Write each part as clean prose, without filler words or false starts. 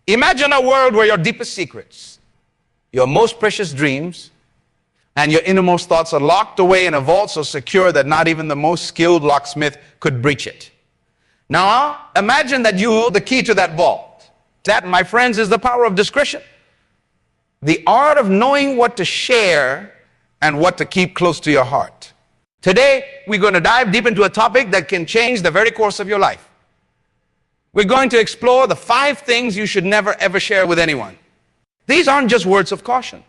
Imagine a world where your deepest secrets, your most precious dreams, and your innermost thoughts are locked away in a vault so secure that not even the most skilled locksmith could breach it. Now, imagine that you hold the key to that vault. That, my friends, is the power of discretion. The art of knowing what to share and what to keep close to your heart. Today, we're going to dive deep into a topic that can change the very course of your life. We're going to explore the 5 things you should never ever share with anyone. These aren't just words of caution.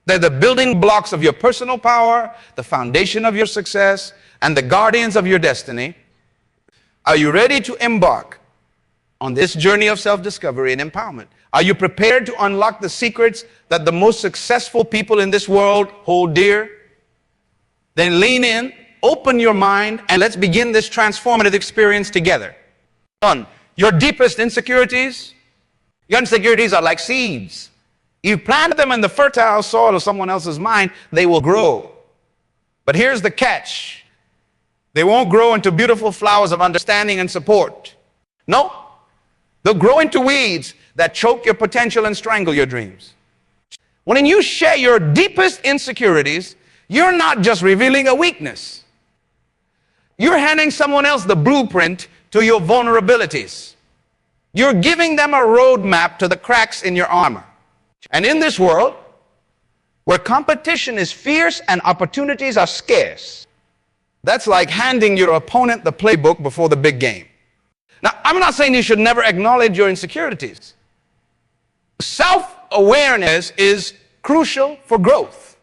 They're the building blocks of your personal power, the foundation of your success, and the guardians of your destiny. Are you ready to embark on this journey of self-discovery and empowerment? Are you prepared to unlock the secrets that the most successful people in this world hold dear? Then lean in, open your mind, and let's begin this transformative experience together. On your deepest insecurities, your insecurities are like seeds. You plant them in the fertile soil of someone else's mind, they will grow. But here's the catch. They won't grow into beautiful flowers of understanding and support. No, they'll grow into weeds that choke your potential and strangle your dreams. When you share your deepest insecurities, you're not just revealing a weakness. You're handing someone else the blueprint to your vulnerabilities. You're giving them a roadmap to the cracks in your armor. And in this world, where competition is fierce and opportunities are scarce, that's like handing your opponent the playbook before the big game. Now, I'm not saying you should never acknowledge your insecurities. Self-awareness is crucial for growth.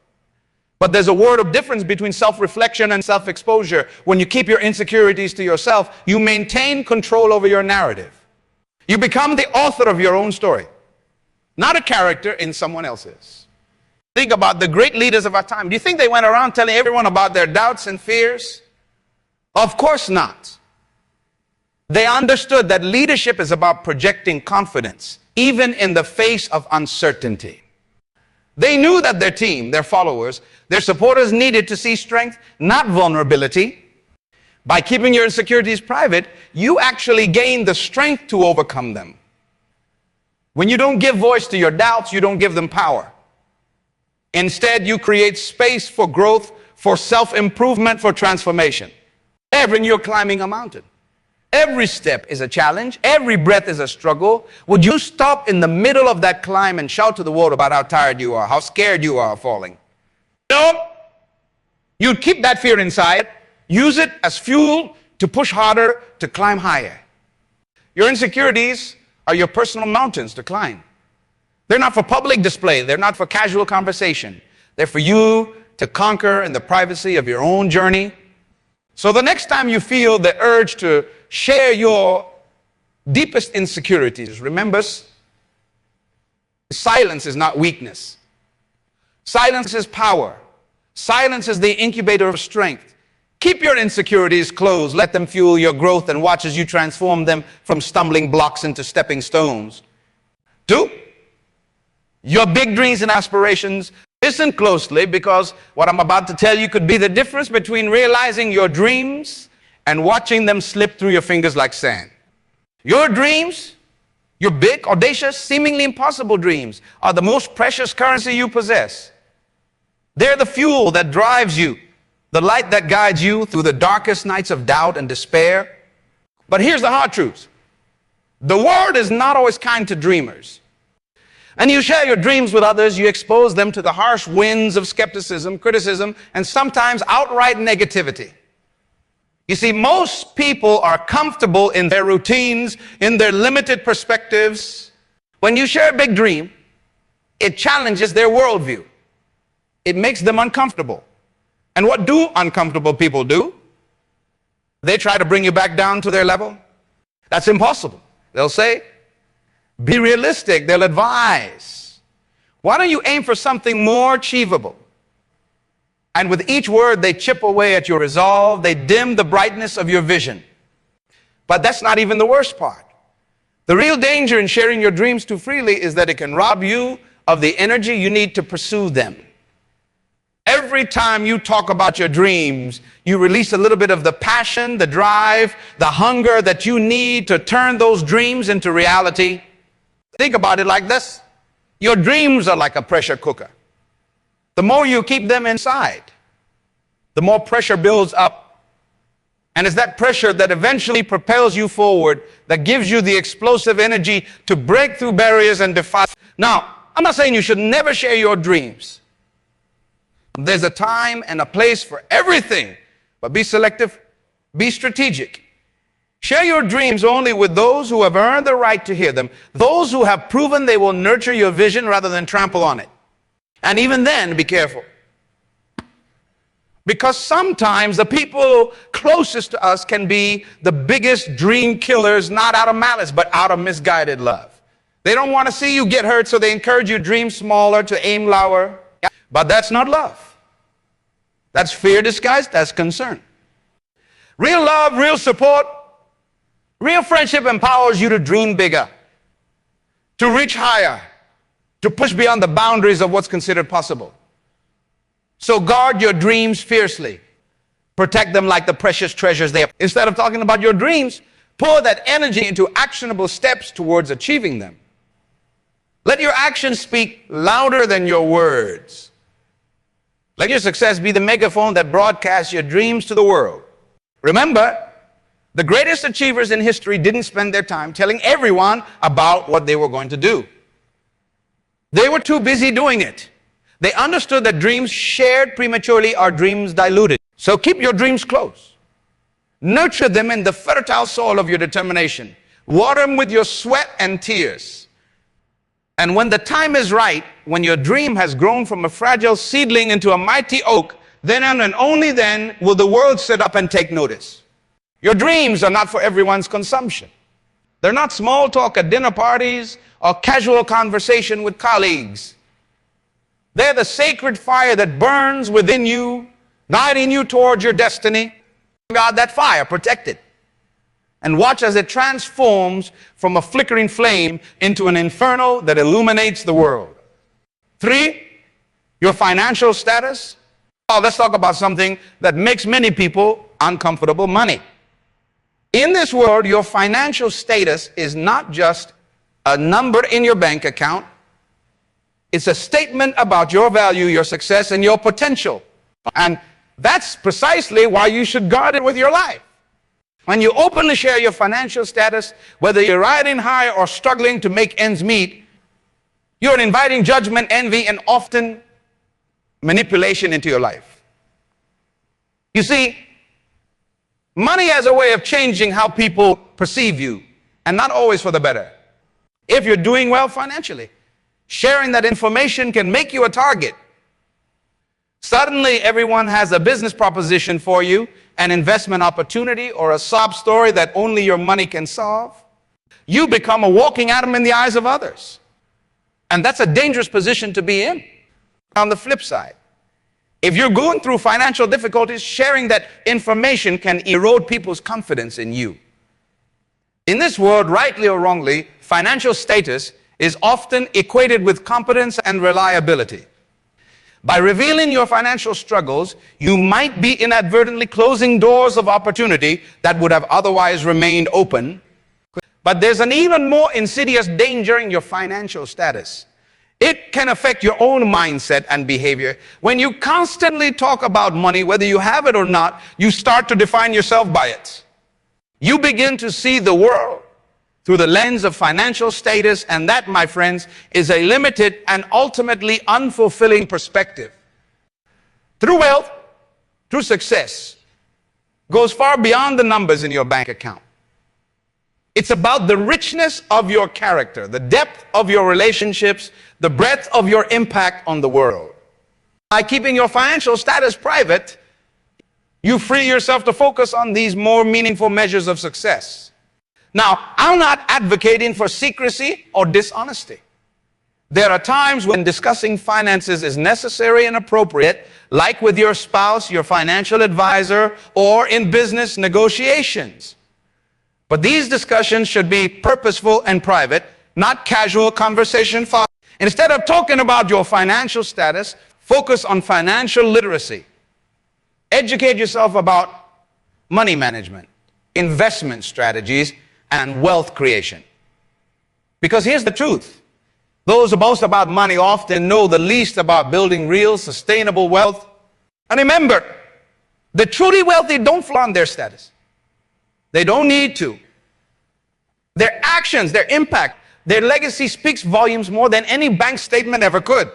But there's a world of difference between self-reflection and self-exposure. When you keep your insecurities to yourself, you maintain control over your narrative. You become the author of your own story, not a character in someone else's. Think about the great leaders of our time. Do you think they went around telling everyone about their doubts and fears? Of course not. They understood that leadership is about projecting confidence, even in the face of uncertainty. They knew that their team, their followers, their supporters needed to see strength, not vulnerability. By keeping your insecurities private, you actually gain the strength to overcome them. When you don't give voice to your doubts, you don't give them power. Instead, you create space for growth, for self-improvement, for transformation. When you're climbing a mountain, every step is a challenge. Every breath is a struggle. Would you stop in the middle of that climb and shout to the world about how tired you are, how scared you are of falling? No. You'd keep that fear inside, use it as fuel to push harder, to climb higher. Your insecurities are your personal mountains to climb. They're not for public display. They're not for casual conversation. They're for you to conquer in the privacy of your own journey. So the next time you feel the urge to share your deepest insecurities, remember, silence is not weakness. Silence is power. Silence is the incubator of strength. Keep your insecurities closed. Let them fuel your growth and watch as you transform them from stumbling blocks into stepping stones. 2, your big dreams and aspirations. Listen closely, because what I'm about to tell you could be the difference between realizing your dreams and watching them slip through your fingers like sand. Your dreams, your big, audacious, seemingly impossible dreams, are the most precious currency you possess. They're the fuel that drives you, the light that guides you through the darkest nights of doubt and despair. But here's the hard truth. The world is not always kind to dreamers. And you share your dreams with others, you expose them to the harsh winds of skepticism, criticism, and sometimes outright negativity. You see, most people are comfortable in their routines, in their limited perspectives. When you share a big dream, it challenges their worldview. It makes them uncomfortable. And what do uncomfortable people do? They try to bring you back down to their level. That's impossible. They'll say, be realistic. They'll advise, why don't you aim for something more achievable? And with each word, they chip away at your resolve. They dim the brightness of your vision. But that's not even the worst part. The real danger in sharing your dreams too freely is that it can rob you of the energy you need to pursue them. Every time you talk about your dreams, you release a little bit of the passion, the drive, the hunger that you need to turn those dreams into reality. Think about it like this. Your dreams are like a pressure cooker. The more you keep them inside, the more pressure builds up. And it's that pressure that eventually propels you forward, that gives you the explosive energy to break through barriers and defy. Now, I'm not saying you should never share your dreams. There's a time and a place for everything, but be selective, be strategic. Share your dreams only with those who have earned the right to hear them, those who have proven they will nurture your vision rather than trample on it. And even then, be careful. Because sometimes the people closest to us can be the biggest dream killers, not out of malice, but out of misguided love. They don't want to see you get hurt, so they encourage you to dream smaller, to aim lower. But that's not love. That's fear disguised as concern. Real love, real support, real friendship empowers you to dream bigger, to reach higher, to push beyond the boundaries of what's considered possible. So guard your dreams fiercely. Protect them like the precious treasures they are. Instead of talking about your dreams, pour that energy into actionable steps towards achieving them. Let your actions speak louder than your words. Let your success be the megaphone that broadcasts your dreams to the world. Remember, the greatest achievers in history didn't spend their time telling everyone about what they were going to do. They were too busy doing it. They understood that dreams shared prematurely are dreams diluted. So keep your dreams close. Nurture them in the fertile soil of your determination. Water them with your sweat and tears. And when the time is right, when your dream has grown from a fragile seedling into a mighty oak, then and only then will the world sit up and take notice. Your dreams are not for everyone's consumption. They're not small talk at dinner parties or casual conversation with colleagues. They're the sacred fire that burns within you, guiding you towards your destiny. God, that fire, protect it. And watch as it transforms from a flickering flame into an inferno that illuminates the world. 3, your financial status. Oh, let's talk about something that makes many people uncomfortable: money. In this world, your financial status is not just a number in your bank account. It's a statement about your value, your success, and your potential. And that's precisely why you should guard it with your life. When you openly share your financial status, whether you're riding high or struggling to make ends meet, you're inviting judgment, envy, and often manipulation into your life. You see, money has a way of changing how people perceive you, and not always for the better. If you're doing well financially, sharing that information can make you a target. Suddenly, everyone has a business proposition for you, an investment opportunity, or a sob story that only your money can solve. You become a walking atom in the eyes of others. And that's a dangerous position to be in. On the flip side, if you're going through financial difficulties, sharing that information can erode people's confidence in you. In this world, rightly or wrongly, financial status is often equated with competence and reliability. By revealing your financial struggles, you might be inadvertently closing doors of opportunity that would have otherwise remained open. But there's an even more insidious danger in your financial status. It can affect your own mindset and behavior. When you constantly talk about money, whether you have it or not, you start to define yourself by it. You begin to see the world through the lens of financial status, and that, my friends, is a limited and ultimately unfulfilling perspective. True wealth, true success, goes far beyond the numbers in your bank account. It's about the richness of your character, the depth of your relationships, the breadth of your impact on the world. By keeping your financial status private, you free yourself to focus on these more meaningful measures of success. Now, I'm not advocating for secrecy or dishonesty. There are times when discussing finances is necessary and appropriate, like with your spouse, your financial advisor, or in business negotiations. But these discussions should be purposeful and private, not casual conversation. Instead of talking about your financial status, focus on financial literacy. Educate yourself about money management, investment strategies, and wealth creation. Because here's the truth. Those who boast about money often know the least about building real, sustainable wealth. And remember, the truly wealthy don't flaunt their status. They don't need to. Their actions, their impact, their legacy speaks volumes more than any bank statement ever could.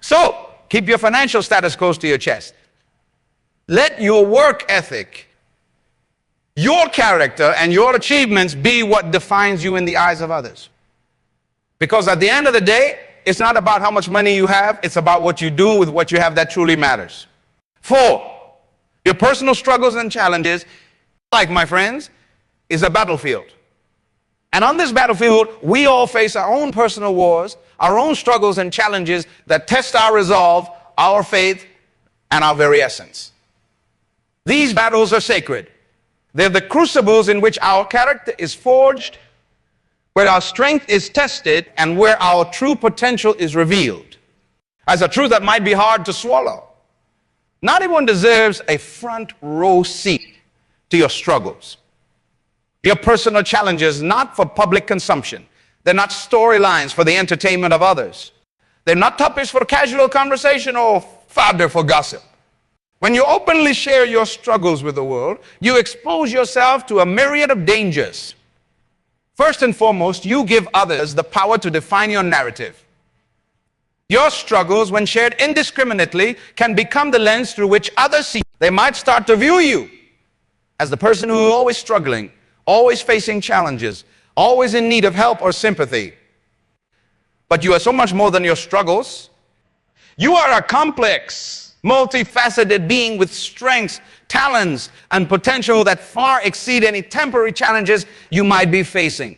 So, keep your financial status close to your chest. Let your work ethic, your character, and your achievements be what defines you in the eyes of others. Because at the end of the day, it's not about how much money you have, it's about what you do with what you have that truly matters. 4, your personal struggles and challenges, like my friends, is a battlefield. And on this battlefield, we all face our own personal wars, our own struggles and challenges that test our resolve, our faith, and our very essence. These battles are sacred. They're the crucibles in which our character is forged, where our strength is tested, and where our true potential is revealed. As a truth that might be hard to swallow. Not everyone deserves a front row seat to your struggles. Your personal challenges, not for public consumption. They're not storylines for the entertainment of others. They're not topics for casual conversation or fodder for gossip. When you openly share your struggles with the world, you expose yourself to a myriad of dangers. First and foremost, you give others the power to define your narrative. Your struggles, when shared indiscriminately, can become the lens through which others see. They might start to view you as the person who is always struggling, always facing challenges, always in need of help or sympathy. But you are so much more than your struggles. You are a complex, multifaceted being with strengths, talents, and potential that far exceed any temporary challenges you might be facing.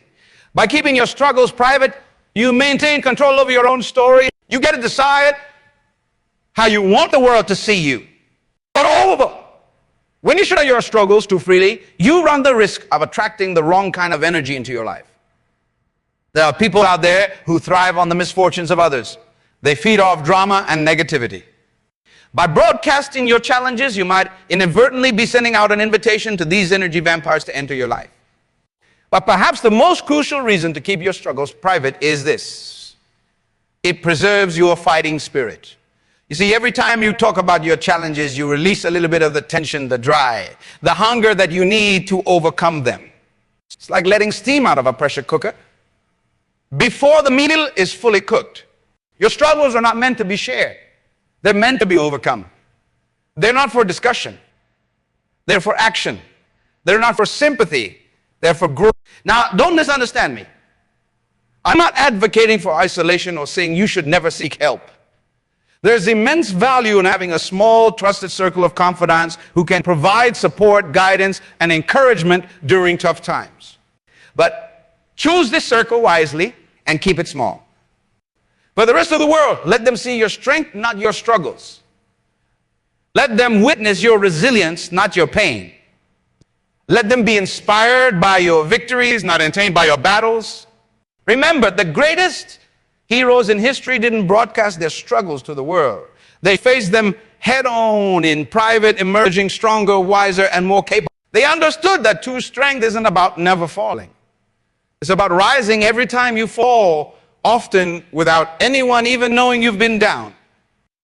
By keeping your struggles private, you maintain control over your own story. You get to decide how you want the world to see you. Moreover, when you share your struggles too freely, you run the risk of attracting the wrong kind of energy into your life. There are people out there who thrive on the misfortunes of others. They feed off drama and negativity. By broadcasting your challenges, you might inadvertently be sending out an invitation to these energy vampires to enter your life. But perhaps the most crucial reason to keep your struggles private is this. It preserves your fighting spirit. You see, every time you talk about your challenges, you release a little bit of the tension, the drive, the hunger that you need to overcome them. It's like letting steam out of a pressure cooker before the meal is fully cooked. Your struggles are not meant to be shared. They're meant to be overcome. They're not for discussion. They're for action. They're not for sympathy. They're for growth. Now, don't misunderstand me. I'm not advocating for isolation or saying you should never seek help. There's immense value in having a small, trusted circle of confidants who can provide support, guidance, and encouragement during tough times. But choose this circle wisely and keep it small. For the rest of the world, let them see your strength, not your struggles. Let them witness your resilience, not your pain. Let them be inspired by your victories, not entertained by your battles. Remember, the greatest heroes in history didn't broadcast their struggles to the world. They faced them head-on in private, emerging stronger, wiser, and more capable. They understood that true strength isn't about never falling. It's about rising every time you fall, often without anyone even knowing you've been down.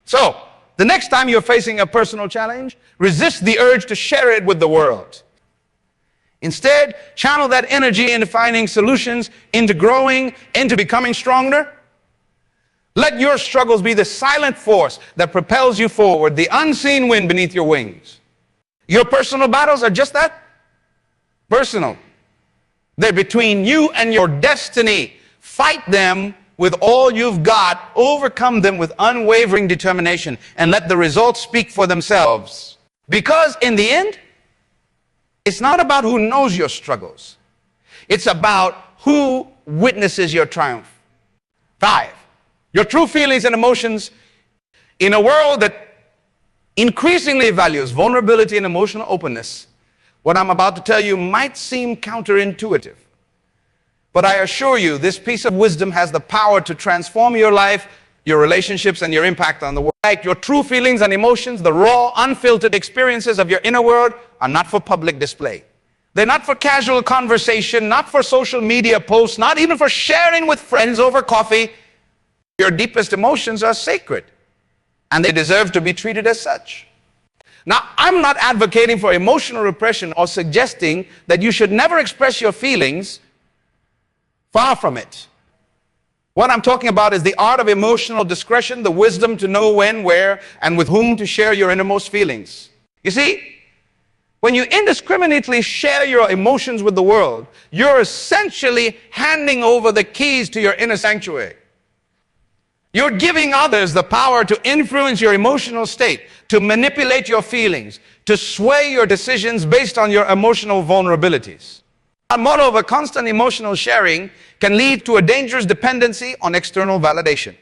So, the next time you're facing a personal challenge, resist the urge to share it with the world. Instead, channel that energy into finding solutions, into growing, into becoming stronger. Let your struggles be the silent force that propels you forward, the unseen wind beneath your wings. Your personal battles are just that, personal. They're between you and your destiny. Fight them with all you've got, overcome them with unwavering determination, and let the results speak for themselves. Because in the end, it's not about who knows your struggles. It's about who witnesses your triumph. 5, your true feelings and emotions. In a world that increasingly values vulnerability and emotional openness, what I'm about to tell you might seem counterintuitive. But I assure you, this piece of wisdom has the power to transform your life, your relationships, and your impact on the world. Like your true feelings and emotions, the raw, unfiltered experiences of your inner world are not for public display. They're not for casual conversation, not for social media posts, not even for sharing with friends over coffee. Your deepest emotions are sacred, and they deserve to be treated as such. Now, I'm not advocating for emotional repression or suggesting that you should never express your feelings. Far from it. What I'm talking about is the art of emotional discretion, the wisdom to know when, where, and with whom to share your innermost feelings. You see, when you indiscriminately share your emotions with the world, you're essentially handing over the keys to your inner sanctuary. You're giving others the power to influence your emotional state, to manipulate your feelings, to sway your decisions based on your emotional vulnerabilities. Moreover, constant emotional sharing can lead to a dangerous dependency on external validation.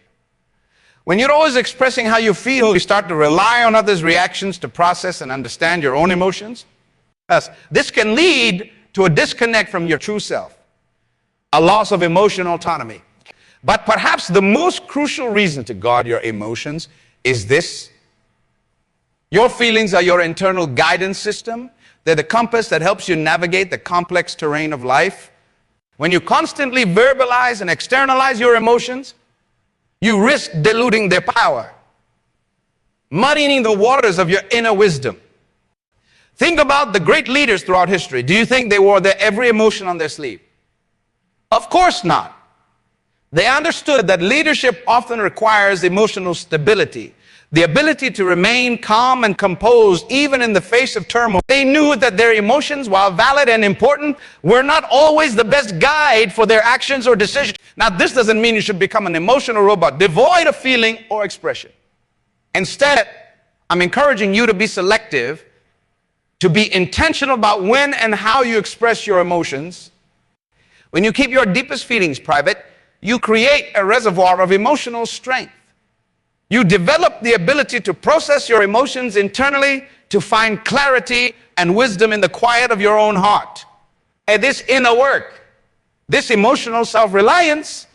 When you're always expressing how you feel, you start to rely on others' reactions to process and understand your own emotions. This can lead to a disconnect from your true self, a loss of emotional autonomy. But perhaps the most crucial reason to guard your emotions is this. Your feelings are your internal guidance system. They're the compass that helps you navigate the complex terrain of life. When you constantly verbalize and externalize your emotions, you risk diluting their power, muddying the waters of your inner wisdom. Think about the great leaders throughout history. Do you think they wore every emotion on their sleeve? Of course not. They understood that leadership often requires emotional stability, the ability to remain calm and composed even in the face of turmoil. They knew that their emotions, while valid and important, were not always the best guide for their actions or decisions. Now, this doesn't mean you should become an emotional robot, devoid of feeling or expression. Instead, I'm encouraging you to be selective, to be intentional about when and how you express your emotions. When you keep your deepest feelings private, you create a reservoir of emotional strength. You develop the ability to process your emotions internally, to find clarity and wisdom in the quiet of your own heart. And this inner work, this emotional self-reliance,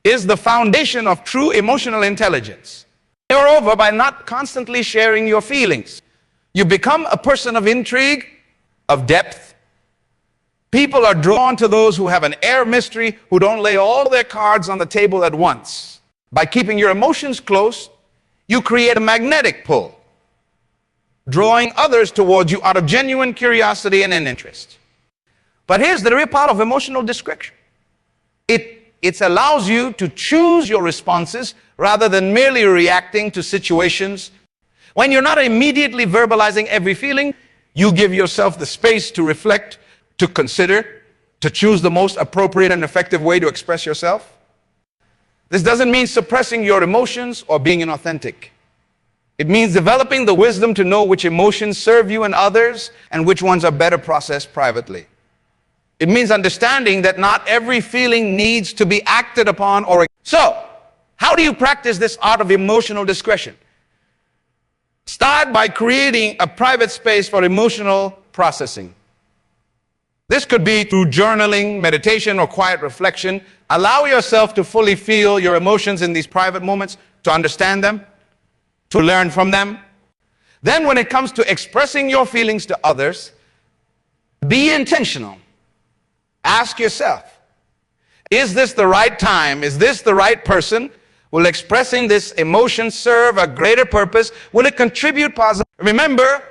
is the foundation of true emotional intelligence. Moreover, by not constantly sharing your feelings, you become a person of intrigue, of depth. People are drawn to those who have an air of mystery, who don't lay all their cards on the table at once. By keeping your emotions close, you create a magnetic pull, drawing others towards you out of genuine curiosity and interest. But here's the real part of emotional discretion. It allows you to choose your responses rather than merely reacting to situations. When you're not immediately verbalizing every feeling, you give yourself the space to reflect, to consider, to choose the most appropriate and effective way to express yourself. This doesn't mean suppressing your emotions or being inauthentic. It means developing the wisdom to know which emotions serve you and others and which ones are better processed privately. It means understanding that not every feeling needs to be acted upon or... So, how do you practice this art of emotional discretion? Start by creating a private space for emotional processing. This could be through journaling, meditation, or quiet reflection. Allow yourself to fully feel your emotions in these private moments, to understand them, to learn from them. Then when it comes to expressing your feelings to others, be intentional. Ask yourself, is this the right time? Is this the right person? Will expressing this emotion serve a greater purpose? Will it contribute positively? Remember,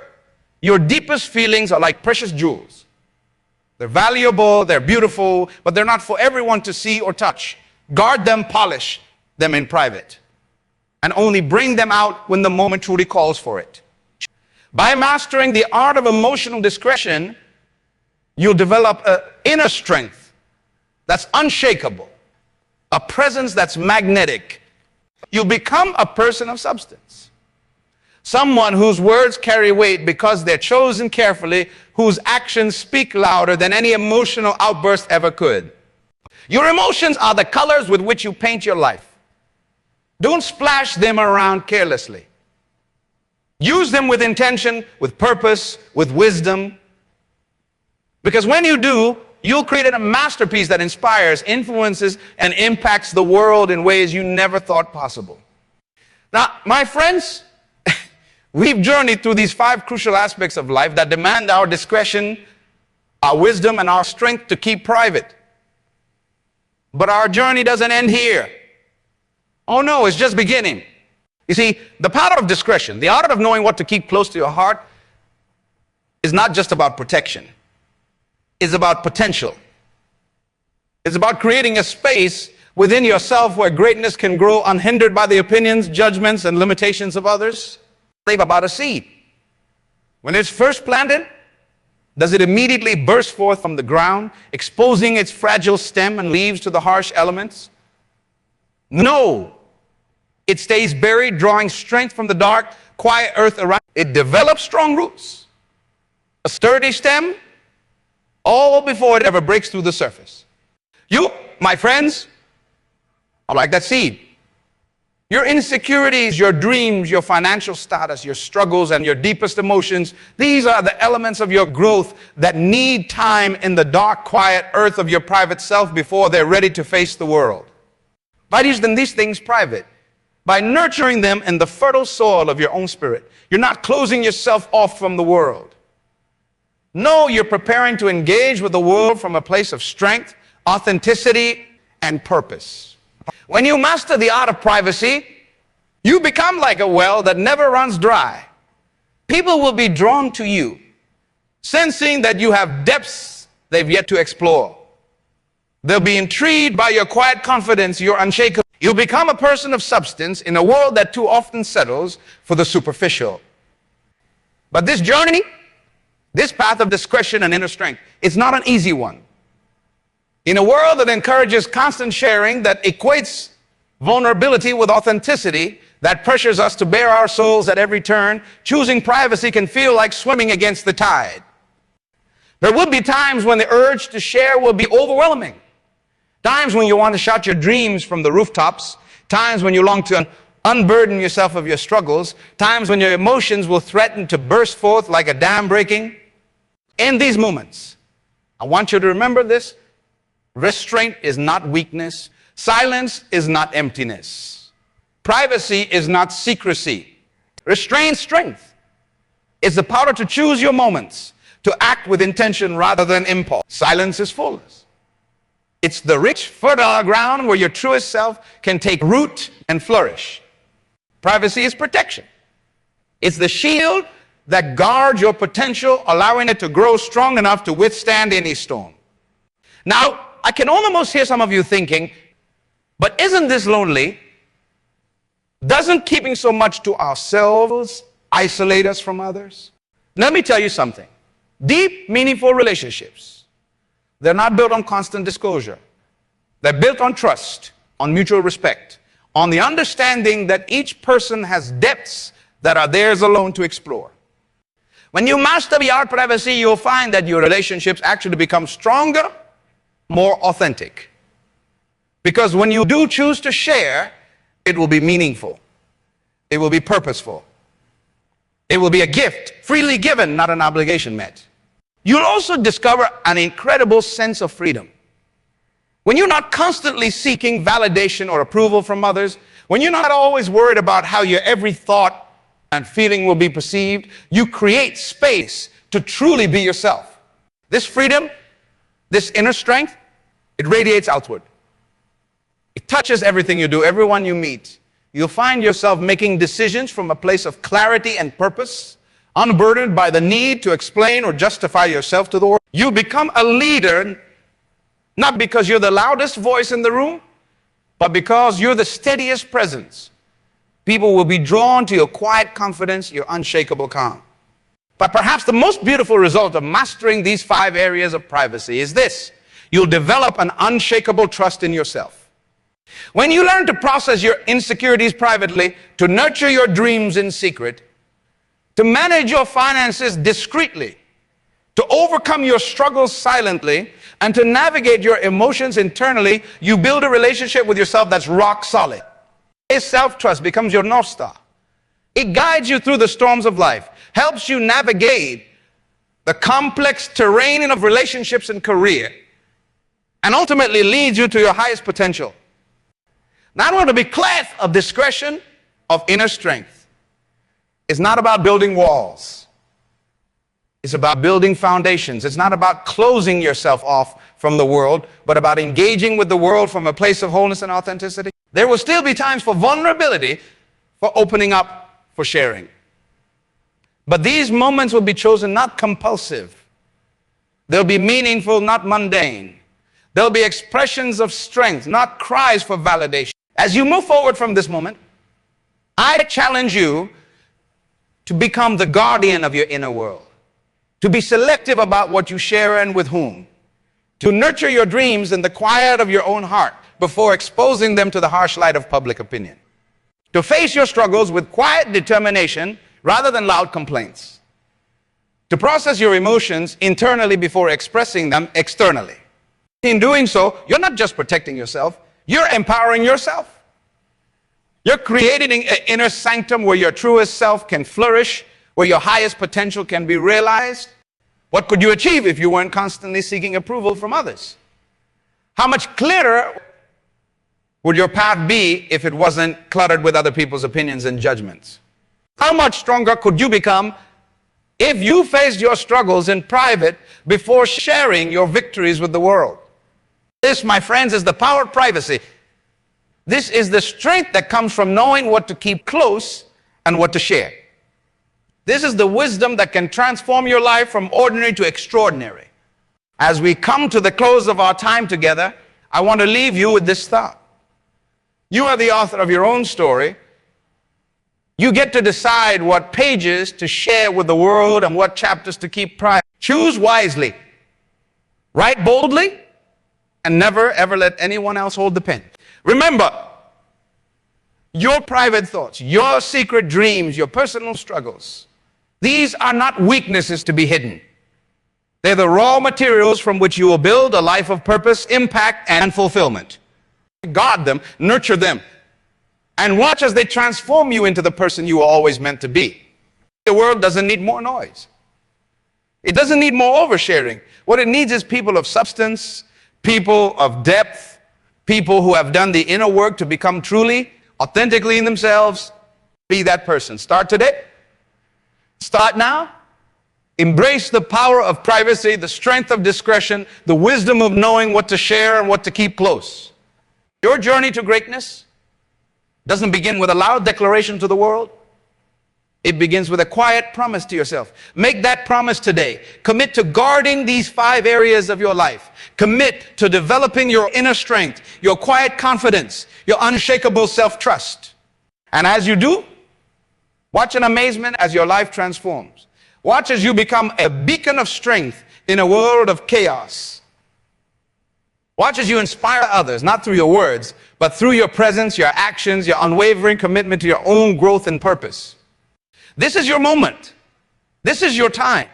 your deepest feelings are like precious jewels. They're valuable, they're beautiful, but they're not for everyone to see or touch. Guard them, polish them in private, and only bring them out when the moment truly calls for it. By mastering the art of emotional discretion, you'll develop an inner strength that's unshakable, a presence that's magnetic. You'll become a person of substance. Someone whose words carry weight because they're chosen carefully, whose actions speak louder than any emotional outburst ever could. Your emotions are the colors with which you paint your life. Don't splash them around carelessly. Use them with intention, with purpose, with wisdom. Because when you do, you'll create a masterpiece that inspires, influences, and impacts the world in ways you never thought possible. Now, my friends, we've journeyed through these 5 crucial aspects of life that demand our discretion, our wisdom and our strength to keep private. But our journey doesn't end here. Oh no, it's just beginning. You see, the power of discretion, the art of knowing what to keep close to your heart, is not just about protection. It's about potential. It's about creating a space within yourself where greatness can grow unhindered by the opinions, judgments, and limitations of others. Think about a seed. When it's first planted, does it immediately burst forth from the ground, exposing its fragile stem and leaves to the harsh elements? No. It stays buried, drawing strength from the dark, quiet earth around. It develops strong roots, a sturdy stem, all before it ever breaks through the surface. You, my friends, are like that seed. Your insecurities, your dreams, your financial status, your struggles, and your deepest emotions, these are the elements of your growth that need time in the dark, quiet earth of your private self before they're ready to face the world. By using these things private, by nurturing them in the fertile soil of your own spirit, you're not closing yourself off from the world. No, you're preparing to engage with the world from a place of strength, authenticity, and purpose. When you master the art of privacy, you become like a well that never runs dry. People will be drawn to you, sensing that you have depths they've yet to explore. They'll be intrigued by your quiet confidence, your unshakable. You'll become a person of substance in a world that too often settles for the superficial. But this journey, this path of discretion and inner strength, it's not an easy one. In a world that encourages constant sharing, that equates vulnerability with authenticity, that pressures us to bare our souls at every turn, choosing privacy can feel like swimming against the tide. There will be times when the urge to share will be overwhelming. Times when you want to shout your dreams from the rooftops. Times when you long to unburden yourself of your struggles. Times when your emotions will threaten to burst forth like a dam breaking. In these moments, I want you to remember this. Restraint is not weakness. Silence is not emptiness. Privacy is not secrecy. Restrained strength is the power to choose your moments, to act with intention rather than impulse. Silence is fullness. It's the rich, fertile ground where your truest self can take root and flourish. Privacy is protection. It's the shield that guards your potential, allowing it to grow strong enough to withstand any storm. Now, I can almost hear some of you thinking, but isn't this lonely? Doesn't keeping so much to ourselves isolate us from others? Let me tell you something. Deep, meaningful relationships, they're not built on constant disclosure. They're built on trust, on mutual respect, on the understanding that each person has depths that are theirs alone to explore. When you master the art of privacy, you'll find that your relationships actually become stronger, more authentic. Because when you do choose to share, it will be meaningful. It will be purposeful. It will be a gift, freely given, not an obligation met. You'll also discover an incredible sense of freedom. When you're not constantly seeking validation or approval from others, when you're not always worried about how your every thought and feeling will be perceived, you create space to truly be yourself. This freedom, this inner strength, it radiates outward. It touches everything you do, everyone you meet. You'll find yourself making decisions from a place of clarity and purpose, unburdened by the need to explain or justify yourself to the world. You become a leader, not because you're the loudest voice in the room, but because you're the steadiest presence. People will be drawn to your quiet confidence, your unshakable calm. But perhaps the most beautiful result of mastering these 5 areas of privacy is this. You'll develop an unshakable trust in yourself. When you learn to process your insecurities privately, to nurture your dreams in secret, to manage your finances discreetly, to overcome your struggles silently, and to navigate your emotions internally, you build a relationship with yourself that's rock solid. This self-trust becomes your North Star. It guides you through the storms of life, helps you navigate the complex terrain of relationships and career, and ultimately leads you to your highest potential. Now, I want to be clear of discretion, of inner strength. It's not about building walls. It's about building foundations. It's not about closing yourself off from the world, but about engaging with the world from a place of wholeness and authenticity. There will still be times for vulnerability, for opening up, for sharing. But these moments will be chosen not compulsive. They'll be meaningful, not mundane. There'll be expressions of strength, not cries for validation. As you move forward from this moment, I challenge you to become the guardian of your inner world, to be selective about what you share and with whom, to nurture your dreams in the quiet of your own heart before exposing them to the harsh light of public opinion, to face your struggles with quiet determination rather than loud complaints, to process your emotions internally before expressing them externally. In doing so, you're not just protecting yourself, you're empowering yourself. You're creating an inner sanctum where your truest self can flourish, where your highest potential can be realized. What could you achieve if you weren't constantly seeking approval from others? How much clearer would your path be if it wasn't cluttered with other people's opinions and judgments? How much stronger could you become if you faced your struggles in private before sharing your victories with the world? This, my friends, is the power of privacy. This is the strength that comes from knowing what to keep close and what to share. This is the wisdom that can transform your life from ordinary to extraordinary. As we come to the close of our time together, I want to leave you with this thought. You are the author of your own story. You get to decide what pages to share with the world and what chapters to keep private. Choose wisely. Write boldly and never ever let anyone else hold the pen. Remember, your private thoughts, your secret dreams, your personal struggles, these are not weaknesses to be hidden. They're the raw materials from which you will build a life of purpose, impact, and fulfillment. Guard them, nurture them, and watch as they transform you into the person you were always meant to be. The world doesn't need more noise. It doesn't need more oversharing. What it needs is people of substance, people of depth, people who have done the inner work to become truly, authentically in themselves. Be that person. Start today. Start now. Embrace the power of privacy, the strength of discretion, the wisdom of knowing what to share and what to keep close. Your journey to greatness doesn't begin with a loud declaration to the world. It begins with a quiet promise to yourself. Make that promise today. Commit to guarding these 5 areas of your life. Commit to developing your inner strength, your quiet confidence, your unshakable self-trust. And as you do, watch in amazement as your life transforms. Watch as you become a beacon of strength in a world of chaos. Watch as you inspire others, not through your words, but through your presence, your actions, your unwavering commitment to your own growth and purpose. This is your moment. This is your time.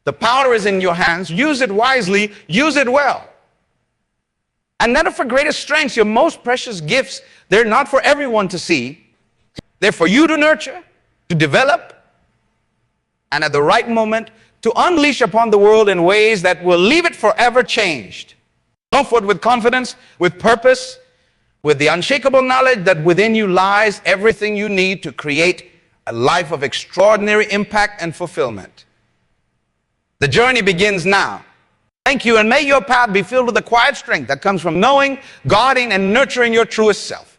The power is in your hands. Use it wisely. Use it well. And none of your greatest strengths, your most precious gifts, they're not for everyone to see. They're for you to nurture, to develop, and at the right moment, to unleash upon the world in ways that will leave it forever changed. Go forward with confidence, with purpose, with the unshakable knowledge that within you lies everything you need to create a life of extraordinary impact and fulfillment. The journey begins now. Thank you, and may your path be filled with the quiet strength that comes from knowing, guarding, and nurturing your truest self.